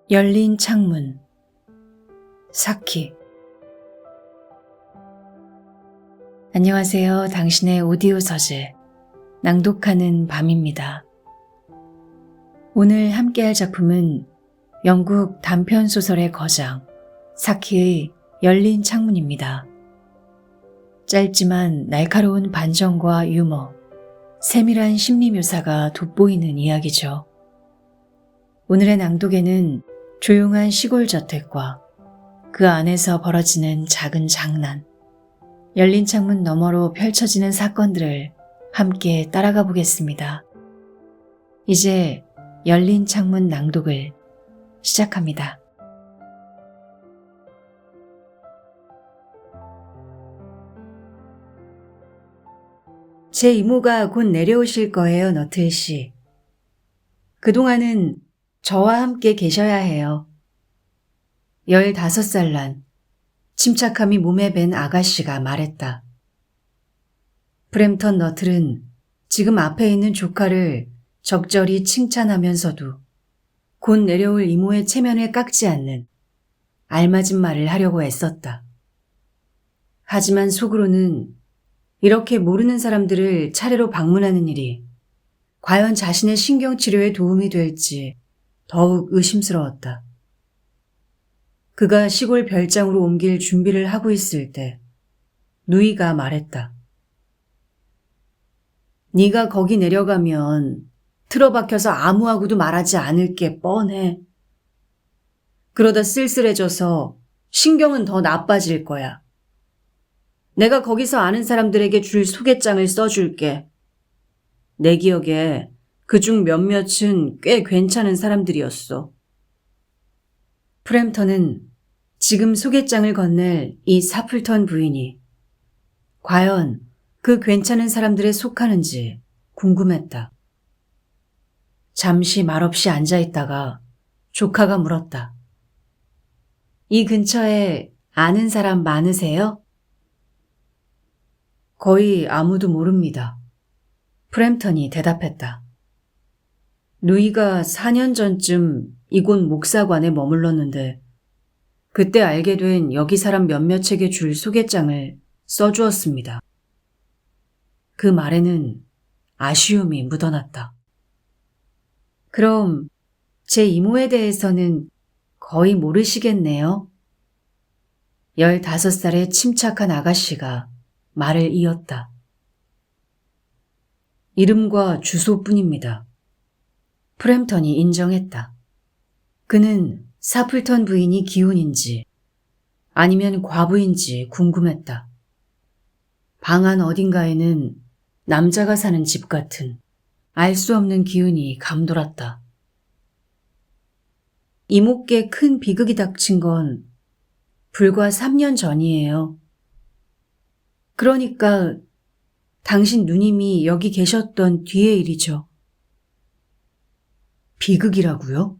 열린 창문. 사키. 안녕하세요. 당신의 오디오 서재 낭독하는 밤입니다. 오늘 함께할 작품은 영국 단편소설의 거장 사키의 열린 창문입니다. 짧지만 날카로운 반전과 유머, 세밀한 심리 묘사가 돋보이는 이야기죠. 오늘의 낭독에는 조용한 시골 저택과 그 안에서 벌어지는 작은 장난, 열린 창문 너머로 펼쳐지는 사건들을 함께 따라가 보겠습니다. 이제 열린 창문 낭독을 시작합니다. 제 이모가 곧 내려오실 거예요, 너틀 씨. 그동안은 저와 함께 계셔야 해요. 15살 난 침착함이 몸에 밴 아가씨가 말했다. 브램턴 너틀은 지금 앞에 있는 조카를 적절히 칭찬하면서도 곧 내려올 이모의 체면을 깎지 않는 알맞은 말을 하려고 애썼다. 하지만 속으로는 이렇게 모르는 사람들을 차례로 방문하는 일이 과연 자신의 신경치료에 도움이 될지 더욱 의심스러웠다. 그가 시골 별장으로 옮길 준비를 하고 있을 때 누이가 말했다. 네가 거기 내려가면 틀어박혀서 아무하고도 말하지 않을 게 뻔해. 그러다 쓸쓸해져서 신경은 더 나빠질 거야. 내가 거기서 아는 사람들에게 줄 소개장을 써줄게. 내 기억에 그중 몇몇은 꽤 괜찮은 사람들이었어. 프램턴은 지금 소개장을 건넬 이 사플턴 부인이 과연 그 괜찮은 사람들에 속하는지 궁금했다. 잠시 말없이 앉아있다가 조카가 물었다. 이 근처에 아는 사람 많으세요? 거의 아무도 모릅니다. 프램턴이 대답했다. 누이가 4년 전쯤 이곳 목사관에 머물렀는데 그때 알게 된 여기 사람 몇몇에게 줄 소개장을 써주었습니다. 그 말에는 아쉬움이 묻어났다. 그럼 제 이모에 대해서는 거의 모르시겠네요. 15살의 침착한 아가씨가 말을 이었다. 이름과 주소뿐입니다. 프램턴이 인정했다. 그는 사플턴 부인이 기혼인지 아니면 과부인지 궁금했다. 방 안 어딘가에는 남자가 사는 집 같은 알 수 없는 기운이 감돌았다. 이모께 큰 비극이 닥친 건 불과 3년 전이에요. 그러니까 당신 누님이 여기 계셨던 뒤의 일이죠. 비극이라고요?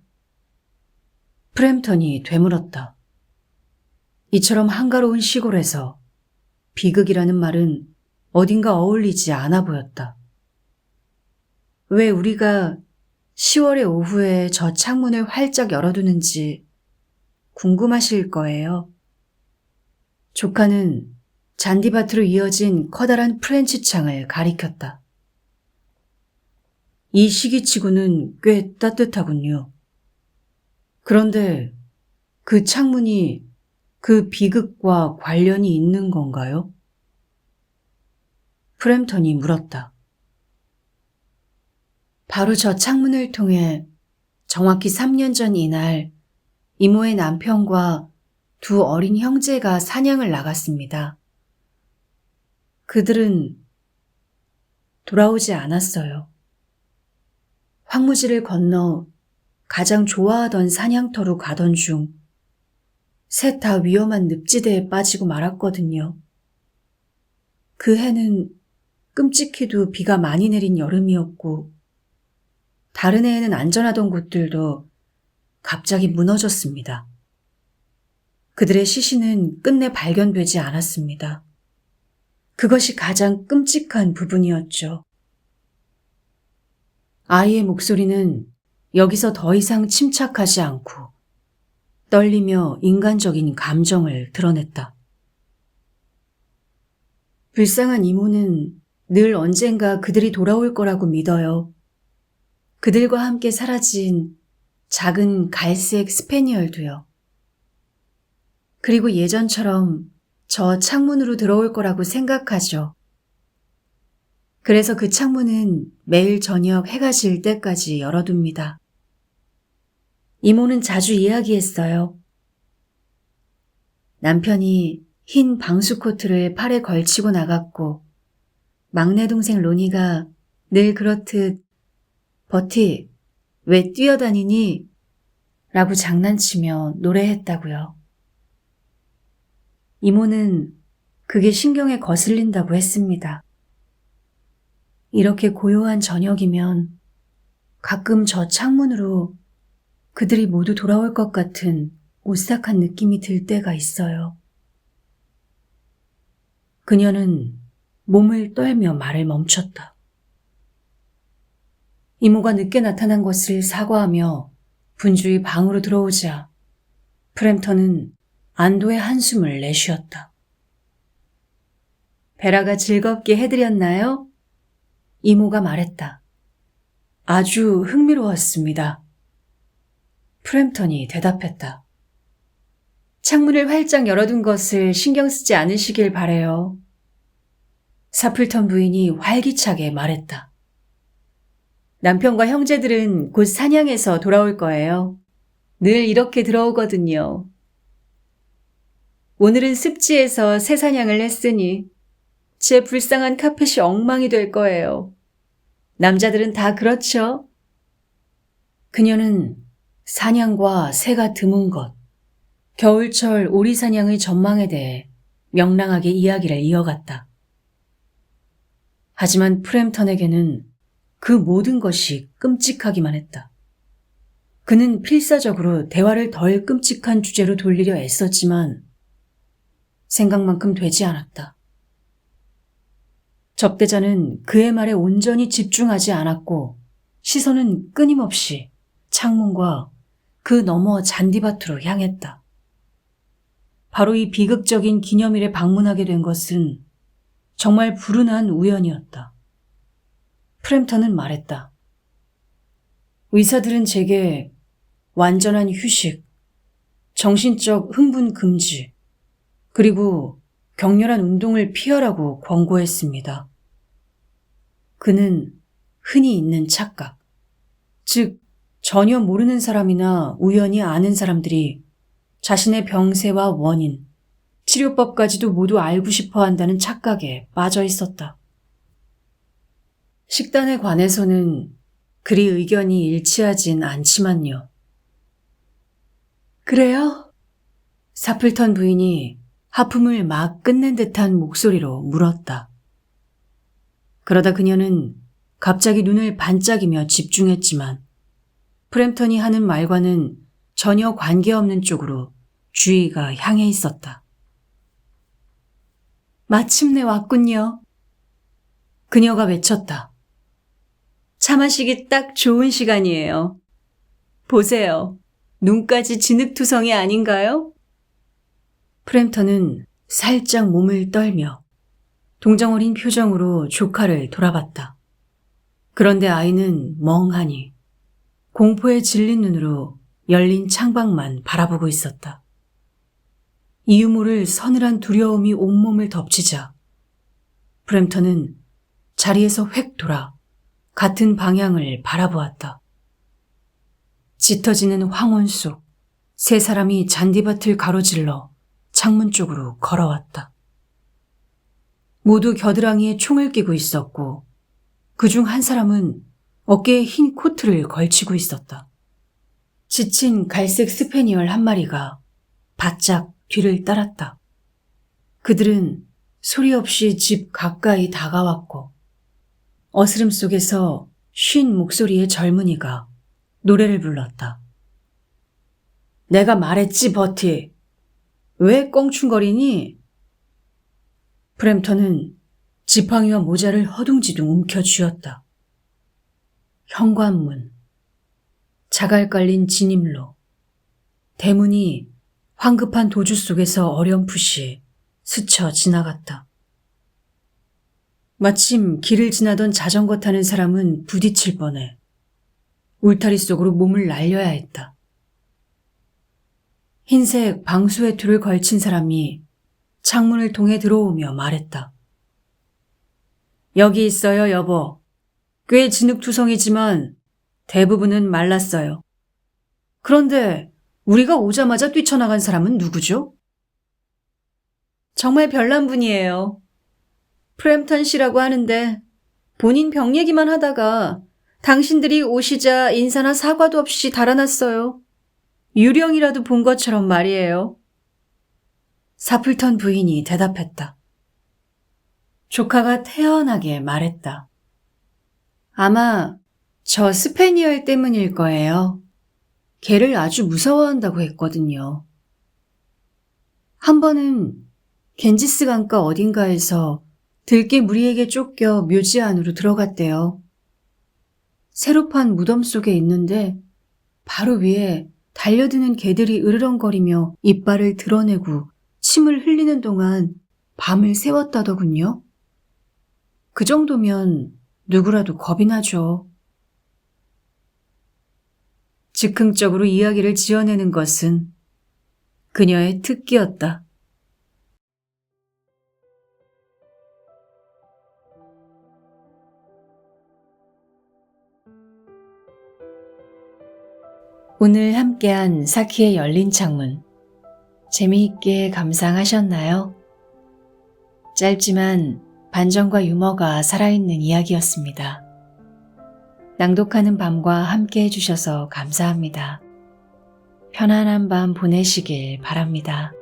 프램턴이 되물었다. 이처럼 한가로운 시골에서 비극이라는 말은 어딘가 어울리지 않아 보였다. 왜 우리가 10월의 오후에 저 창문을 활짝 열어두는지 궁금하실 거예요. 조카는 잔디밭으로 이어진 커다란 프렌치 창을 가리켰다. 이 시기치고는 꽤 따뜻하군요. 그런데 그 창문이 그 비극과 관련이 있는 건가요? 프램턴이 물었다. 바로 저 창문을 통해 정확히 3년 전 이날 이모의 남편과 두 어린 형제가 사냥을 나갔습니다. 그들은 돌아오지 않았어요. 황무지를 건너 가장 좋아하던 사냥터로 가던 중 셋 다 위험한 늪지대에 빠지고 말았거든요. 그 해는 끔찍히도 비가 많이 내린 여름이었고 다른 해에는 안전하던 곳들도 갑자기 무너졌습니다. 그들의 시신은 끝내 발견되지 않았습니다. 그것이 가장 끔찍한 부분이었죠. 아이의 목소리는 여기서 더 이상 침착하지 않고 떨리며 인간적인 감정을 드러냈다. 불쌍한 이모는 늘 언젠가 그들이 돌아올 거라고 믿어요. 그들과 함께 사라진 작은 갈색 스페니얼도요. 그리고 예전처럼 저 창문으로 들어올 거라고 생각하죠. 그래서 그 창문은 매일 저녁 해가 질 때까지 열어둡니다. 이모는 자주 이야기했어요. 남편이 흰 방수 코트를 팔에 걸치고 나갔고 막내 동생 로니가 늘 그렇듯 버티, 왜 뛰어다니니? 라고 장난치며 노래했다고요. 이모는 그게 신경에 거슬린다고 했습니다. 이렇게 고요한 저녁이면 가끔 저 창문으로 그들이 모두 돌아올 것 같은 오싹한 느낌이 들 때가 있어요. 그녀는 몸을 떨며 말을 멈췄다. 이모가 늦게 나타난 것을 사과하며 분주히 방으로 들어오자 프램턴은 안도의 한숨을 내쉬었다. 베라가 즐겁게 해드렸나요? 이모가 말했다. 아주 흥미로웠습니다. 프램턴이 대답했다. 창문을 활짝 열어둔 것을 신경 쓰지 않으시길 바래요. 사플턴 부인이 활기차게 말했다. 남편과 형제들은 곧 사냥해서 돌아올 거예요. 늘 이렇게 들어오거든요. 오늘은 습지에서 새 사냥을 했으니 제 불쌍한 카펫이 엉망이 될 거예요. 남자들은 다 그렇죠? 그녀는 사냥과 새가 드문 것, 겨울철 오리 사냥의 전망에 대해 명랑하게 이야기를 이어갔다. 하지만 프램턴에게는 그 모든 것이 끔찍하기만 했다. 그는 필사적으로 대화를 덜 끔찍한 주제로 돌리려 애썼지만 생각만큼 되지 않았다. 접대자는 그의 말에 온전히 집중하지 않았고 시선은 끊임없이 창문과 그 너머 잔디밭으로 향했다. 바로 이 비극적인 기념일에 방문하게 된 것은 정말 불운한 우연이었다. 프램턴은 말했다. 의사들은 제게 완전한 휴식, 정신적 흥분 금지, 그리고 격렬한 운동을 피하라고 권고했습니다. 그는 흔히 있는 착각, 즉 전혀 모르는 사람이나 우연히 아는 사람들이 자신의 병세와 원인, 치료법까지도 모두 알고 싶어 한다는 착각에 빠져 있었다. 식단에 관해서는 그리 의견이 일치하진 않지만요. 그래요? 사플턴 부인이 하품을 막 끝낸 듯한 목소리로 물었다. 그러다 그녀는 갑자기 눈을 반짝이며 집중했지만 프램턴이 하는 말과는 전혀 관계없는 쪽으로 주의가 향해 있었다. 마침내 왔군요. 그녀가 외쳤다. 차 마시기 딱 좋은 시간이에요. 보세요. 눈까지 진흙투성이 아닌가요? 프램턴은 살짝 몸을 떨며 동정어린 표정으로 조카를 돌아봤다. 그런데 아이는 멍하니 공포에 질린 눈으로 열린 창밖만 바라보고 있었다. 이유 모를 서늘한 두려움이 온몸을 덮치자 프램턴은 자리에서 획 돌아 같은 방향을 바라보았다. 짙어지는 황혼 속 세 사람이 잔디밭을 가로질러 창문 쪽으로 걸어왔다. 모두 겨드랑이에 총을 끼고 있었고 그중 한 사람은 어깨에 흰 코트를 걸치고 있었다. 지친 갈색 스페니얼 한 마리가 바짝 뒤를 따랐다. 그들은 소리 없이 집 가까이 다가왔고 어스름 속에서 쉰 목소리의 젊은이가 노래를 불렀다. 내가 말했지, 버티. 왜 껑충거리니? 프램턴은 지팡이와 모자를 허둥지둥 움켜쥐었다. 현관문, 자갈 깔린 진입로, 대문이 황급한 도주 속에서 어렴풋이 스쳐 지나갔다. 마침 길을 지나던 자전거 타는 사람은 부딪힐 뻔해 울타리 속으로 몸을 날려야 했다. 흰색 방수 외투를 걸친 사람이 창문을 통해 들어오며 말했다. 여기 있어요, 여보. 꽤 진흙투성이지만 대부분은 말랐어요. 그런데 우리가 오자마자 뛰쳐나간 사람은 누구죠? 정말 별난 분이에요. 프램턴 씨라고 하는데 본인 병 얘기만 하다가 당신들이 오시자 인사나 사과도 없이 달아났어요. 유령이라도 본 것처럼 말이에요. 사플턴 부인이 대답했다. 조카가 태연하게 말했다. 아마 저 스페니얼 때문일 거예요. 걔를 아주 무서워한다고 했거든요. 한 번은 겐지스 강가 어딘가에서 들개 무리에게 쫓겨 묘지 안으로 들어갔대요. 새로 판 무덤 속에 있는데 바로 위에 달려드는 개들이 으르렁거리며 이빨을 드러내고 침을 흘리는 동안 밤을 새웠다더군요. 그 정도면 누구라도 겁이 나죠. 즉흥적으로 이야기를 지어내는 것은 그녀의 특기였다. 오늘 함께한 사키의 열린 창문, 재미있게 감상하셨나요? 짧지만 반전과 유머가 살아있는 이야기였습니다. 낭독하는 밤과 함께 해주셔서 감사합니다. 편안한 밤 보내시길 바랍니다.